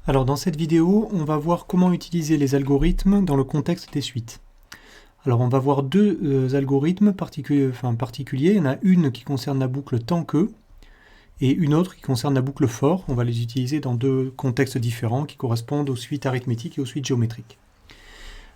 Alors dans cette vidéo, on va voir comment utiliser les algorithmes dans le contexte des suites. Alors on va voir deux algorithmes particuliers. Il y en a une qui concerne la boucle tant que et une autre qui concerne la boucle for. On va les utiliser dans deux contextes différents qui correspondent aux suites arithmétiques et aux suites géométriques.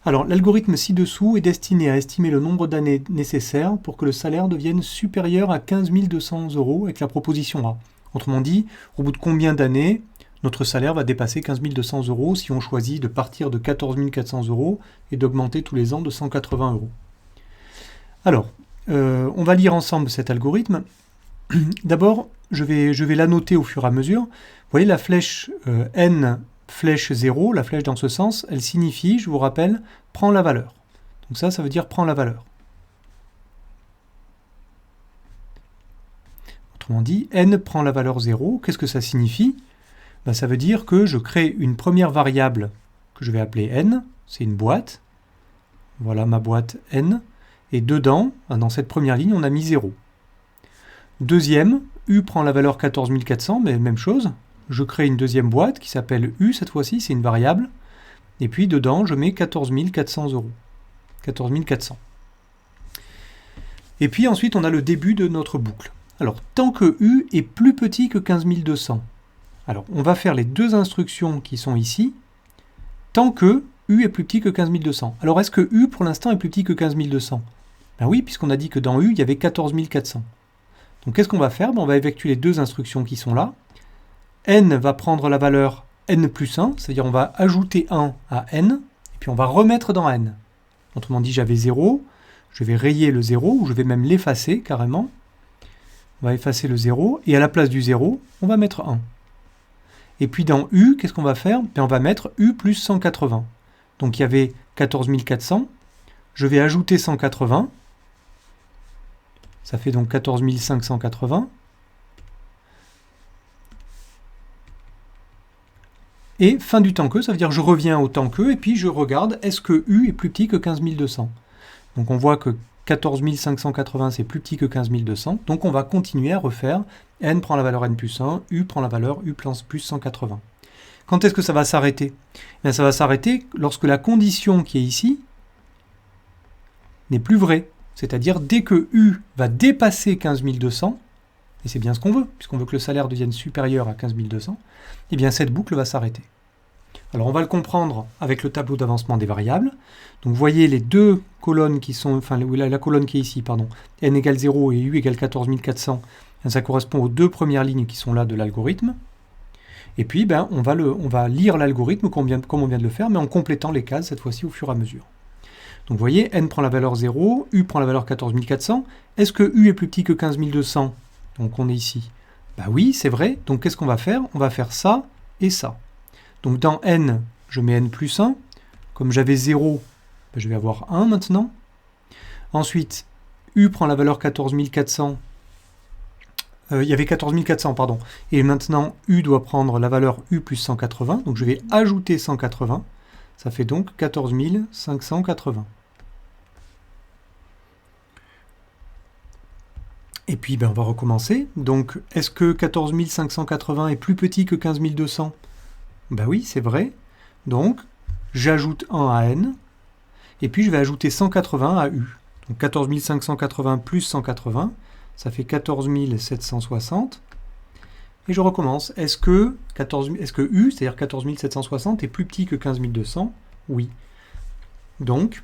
Alors l'algorithme ci-dessous est destiné à estimer le nombre d'années nécessaires pour que le salaire devienne supérieur à 15 200 € avec la proposition A. Autrement dit, au bout de combien d'années notre salaire va dépasser 15 200 € si on choisit de partir de 14 400 € et d'augmenter tous les ans de 180 €. Alors, on va lire ensemble cet algorithme. D'abord, je vais l'annoter au fur et à mesure. Vous voyez la flèche n, flèche 0, la flèche dans ce sens, elle signifie, je vous rappelle, prends la valeur. Donc ça veut dire prends la valeur. Autrement dit, n prend la valeur 0. Qu'est-ce que ça signifie ? Ça veut dire que je crée une première variable que je vais appeler n, c'est une boîte. Voilà ma boîte n. Et dedans, dans cette première ligne, on a mis 0. Deuxième, u prend la valeur 14 400, mais même chose. Je crée une deuxième boîte qui s'appelle u, cette fois-ci, c'est une variable. Et puis dedans, je mets 14 400 €. 14 400. Et puis ensuite, on a le début de notre boucle. Alors, tant que u est plus petit que 15 200, alors, on va faire les deux instructions qui sont ici, tant que u est plus petit que 15 200. Alors, est-ce que u, pour l'instant, est plus petit que 15 200 ? Ben oui, puisqu'on a dit que dans u, il y avait 14 400. Donc, qu'est-ce qu'on va faire ? On va effectuer les deux instructions qui sont là. N va prendre la valeur n plus 1, c'est-à-dire on va ajouter 1 à n, et puis on va remettre dans n. Autrement dit, j'avais 0, je vais rayer le 0, ou je vais même l'effacer carrément. On va effacer le 0, et à la place du 0, on va mettre 1. Et puis dans U, qu'est-ce qu'on va faire ? On va mettre U plus 180. Donc il y avait 14 400. Je vais ajouter 180. Ça fait donc 14 580. Et fin du temps que, ça veut dire que je reviens au temps que, et puis je regarde, est-ce que U est plus petit que 15 200 ? Donc on voit que 14 580 c'est plus petit que 15 200, donc on va continuer à refaire. N prend la valeur n plus 1, U prend la valeur U plus 180. Quand est-ce que ça va s'arrêter ? Bien, ça va s'arrêter lorsque la condition qui est ici n'est plus vraie. C'est-à-dire dès que U va dépasser 15 200, et c'est bien ce qu'on veut, puisqu'on veut que le salaire devienne supérieur à 15 200, et bien cette boucle va s'arrêter. Alors on va le comprendre avec le tableau d'avancement des variables. Donc vous voyez les deux colonnes qui sont, la colonne qui est ici, n égale 0 et u égale 14 400, ça correspond aux deux premières lignes qui sont là de l'algorithme. Et puis on va lire l'algorithme comme on vient de le faire, mais en complétant les cases cette fois-ci au fur et à mesure. Donc vous voyez, n prend la valeur 0, u prend la valeur 14 400. Est-ce que u est plus petit que 15 200 ? Donc on est ici. Oui, c'est vrai. Donc qu'est-ce qu'on va faire ? On va faire ça et ça. Donc dans n, je mets n plus 1. Comme j'avais 0, je vais avoir 1 maintenant. Ensuite, u prend la valeur 14 400. Il y avait 14 400, pardon. Et maintenant, u doit prendre la valeur u plus 180. Donc je vais ajouter 180. Ça fait donc 14 580. Et puis on va recommencer. Donc est-ce que 14 580 est plus petit que 15 200 ? Oui, c'est vrai. Donc, j'ajoute 1 à n, et puis je vais ajouter 180 à u. Donc 14 580 plus 180, ça fait 14 760. Et je recommence. Est-ce que u, c'est-à-dire 14 760, est plus petit que 15 200 ? Oui. Donc,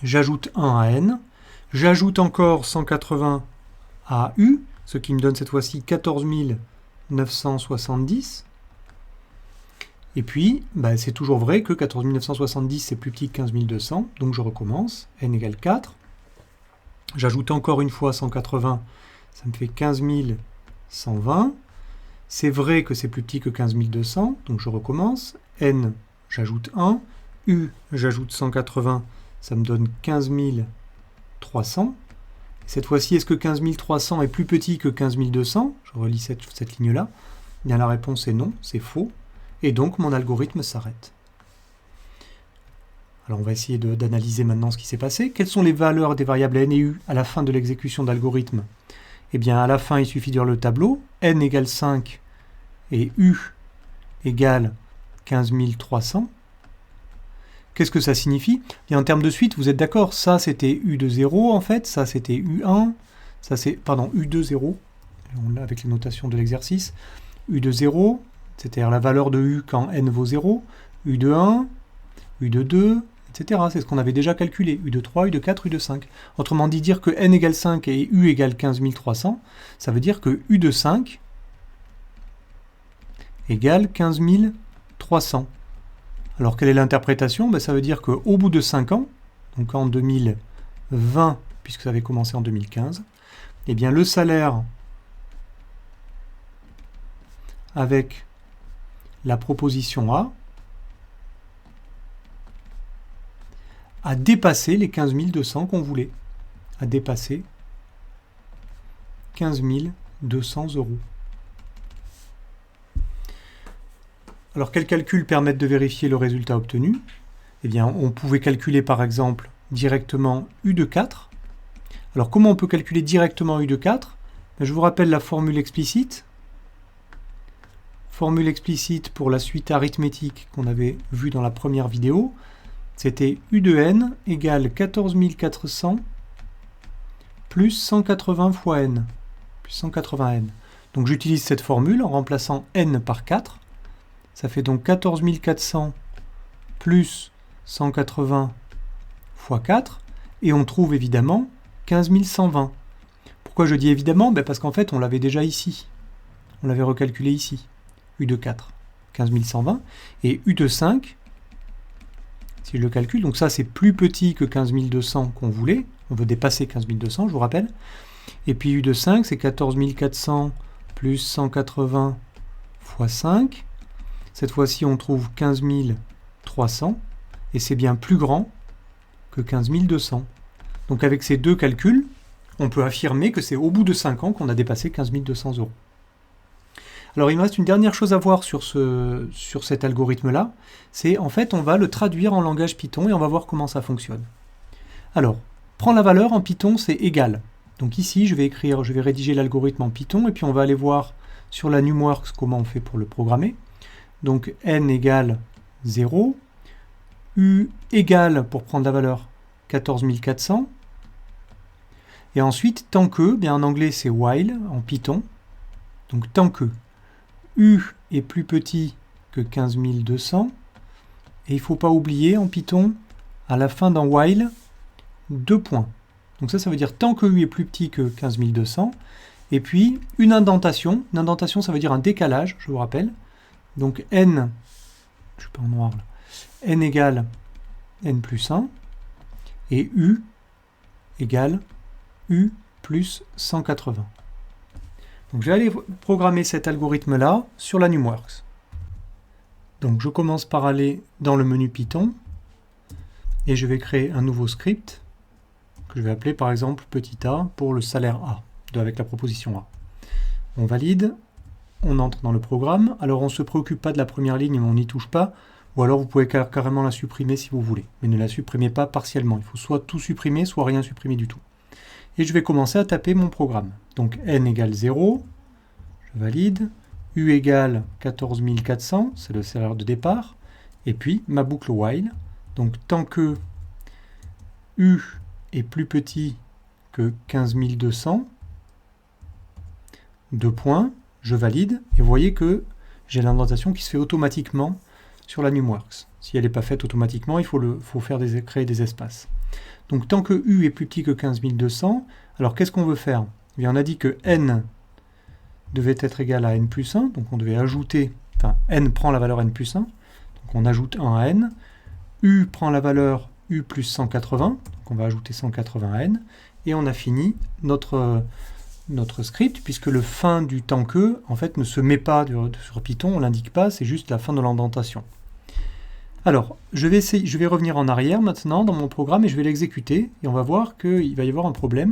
j'ajoute 1 à n, j'ajoute encore 180 à u, ce qui me donne cette fois-ci 14 970. Et puis, c'est toujours vrai que 14 970 c'est plus petit que 15 200, donc je recommence, n égale 4. J'ajoute encore une fois 180, ça me fait 15 120. C'est vrai que c'est plus petit que 15 200, donc je recommence, n, j'ajoute 1, u, j'ajoute 180, ça me donne 15 300. Cette fois-ci, est-ce que 15 300 est plus petit que 15 200 ? Je relis cette ligne-là. Bien, la réponse est non, c'est faux. Et donc, mon algorithme s'arrête. Alors, on va essayer d'analyser maintenant ce qui s'est passé. Quelles sont les valeurs des variables n et u à la fin de l'exécution d'algorithme ? Eh bien, à la fin, il suffit de lire le tableau. N égale 5 et u égale 15 300. Qu'est-ce que ça signifie? Et en termes de suite, vous êtes d'accord, ça c'était U de 0 en fait, ça c'était U1, ça c'est, pardon, U de 0, on l'a avec les notations de l'exercice, U de 0, c'est-à-dire la valeur de U quand n vaut 0, U de 1, U de 2, etc. C'est ce qu'on avait déjà calculé, U de 3, U de 4, U de 5. Autrement dit, dire que n égale 5 et U égale 15 300, ça veut dire que U de 5 égale 15 300. Alors, quelle est l'interprétation? Ça veut dire qu'au bout de 5 ans, donc en 2020, puisque ça avait commencé en 2015, eh bien, le salaire avec la proposition a dépassé les 15 200 qu'on voulait. A dépassé 15 200 €. Alors, quels calculs permettent de vérifier le résultat obtenu? Eh bien, on pouvait calculer par exemple directement U de 4. Alors, comment on peut calculer directement U de 4? Je vous rappelle la formule explicite. Formule explicite pour la suite arithmétique qu'on avait vue dans la première vidéo. C'était U de n égale 14 400 plus 180 fois n, plus 180n. Donc, j'utilise cette formule en remplaçant n par 4. Ça fait donc 14 400 plus 180 fois 4, et on trouve évidemment 15 120. Pourquoi je dis évidemment? Parce qu'en fait, on l'avait déjà ici. On l'avait recalculé ici. U de 4, 15 120. Et U de 5, si je le calcule, donc ça c'est plus petit que 15 200 qu'on voulait. On veut dépasser 15 200, je vous rappelle. Et puis U de 5, c'est 14 400 plus 180 fois 5. Cette fois-ci, on trouve 15 300, et c'est bien plus grand que 15 200. Donc avec ces deux calculs, on peut affirmer que c'est au bout de 5 ans qu'on a dépassé 15 200 €. Alors il me reste une dernière chose à voir sur cet algorithme-là, c'est en fait on va le traduire en langage Python et on va voir comment ça fonctionne. Alors, prends la valeur en Python, c'est égal. Donc ici, je vais rédiger l'algorithme en Python, et puis on va aller voir sur la Numworks comment on fait pour le programmer. Donc n égale 0, U égale, pour prendre la valeur, 14 400, et ensuite, tant que, bien en anglais c'est while, en Python, donc tant que U est plus petit que 15 200, et il ne faut pas oublier en Python, à la fin d'un while, 2 points. Donc ça veut dire tant que U est plus petit que 15 200, et puis une indentation. Une indentation, ça veut dire un décalage, je vous rappelle. Donc n, je ne suis pas en noir là, n égale n plus 1, et U égale U plus 180. Donc je vais aller programmer cet algorithme-là sur la Numworks. Donc je commence par aller dans le menu Python, et je vais créer un nouveau script, que je vais appeler par exemple petit a pour le salaire A, avec la proposition A. On valide. On entre dans le programme. Alors on ne se préoccupe pas de la première ligne, mais on n'y touche pas. Ou alors vous pouvez carrément la supprimer si vous voulez. Mais ne la supprimez pas partiellement. Il faut soit tout supprimer, soit rien supprimer du tout. Et je vais commencer à taper mon programme. Donc n égale 0. Je valide. U égale 14 400. C'est le salaire de départ. Et puis ma boucle while. Donc tant que U est plus petit que 15 200, 2 points. Je valide, et vous voyez que j'ai l'indentation qui se fait automatiquement sur la Numworks. Si elle n'est pas faite automatiquement, il faut créer des espaces. Donc tant que U est plus petit que 15 200, alors qu'est-ce qu'on veut faire? Eh bien, on a dit que n devait être égal à n plus 1, donc on devait ajouter, enfin n prend la valeur n plus 1, donc on ajoute 1 à n, U prend la valeur U plus 180, donc on va ajouter 180 à n, et on a fini notre script, puisque le fin du tant que, en fait, ne se met pas sur Python, on ne l'indique pas, c'est juste la fin de l'indentation. Alors, je vais revenir en arrière maintenant dans mon programme et je vais l'exécuter, et on va voir qu'il va y avoir un problème.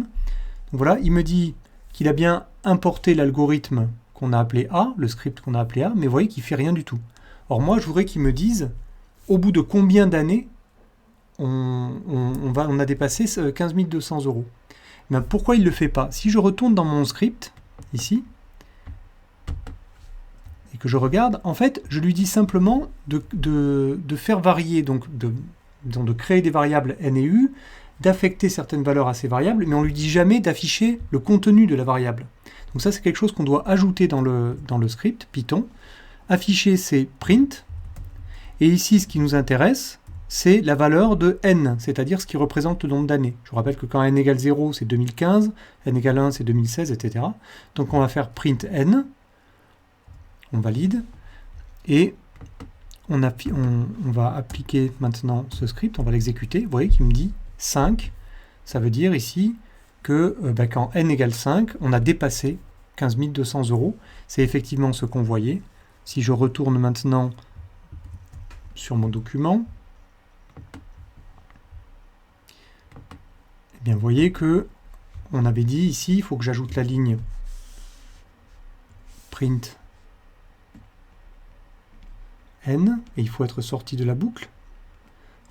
Donc voilà, il me dit qu'il a bien importé l'algorithme qu'on a appelé A, le script qu'on a appelé A, mais vous voyez qu'il ne fait rien du tout. Or moi, je voudrais qu'il me dise au bout de combien d'années on a dépassé 15 200 €. Mais pourquoi il ne le fait pas? Si je retourne dans mon script, ici, et que je regarde, en fait, je lui dis simplement de faire varier, donc de créer des variables n et u, d'affecter certaines valeurs à ces variables, mais on ne lui dit jamais d'afficher le contenu de la variable. Donc ça, c'est quelque chose qu'on doit ajouter dans le script Python. Afficher, c'est print, et ici, ce qui nous intéresse, c'est la valeur de n, c'est-à-dire ce qui représente le nombre d'années. Je vous rappelle que quand n égale 0, c'est 2015, n égale 1, c'est 2016, etc. Donc on va faire print n, on valide, et on va appliquer maintenant ce script, on va l'exécuter. Vous voyez qu'il me dit 5, ça veut dire ici que quand n égale 5, on a dépassé 15 200 €. C'est effectivement ce qu'on voyait. Si je retourne maintenant sur mon document, eh bien, vous voyez que on avait dit ici, il faut que j'ajoute la ligne print n, et il faut être sorti de la boucle.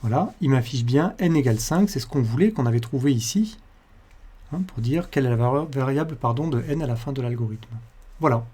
Voilà, il m'affiche bien n égale 5, c'est ce qu'on voulait, qu'on avait trouvé ici, hein, pour dire quelle est la variable de n à la fin de l'algorithme. Voilà.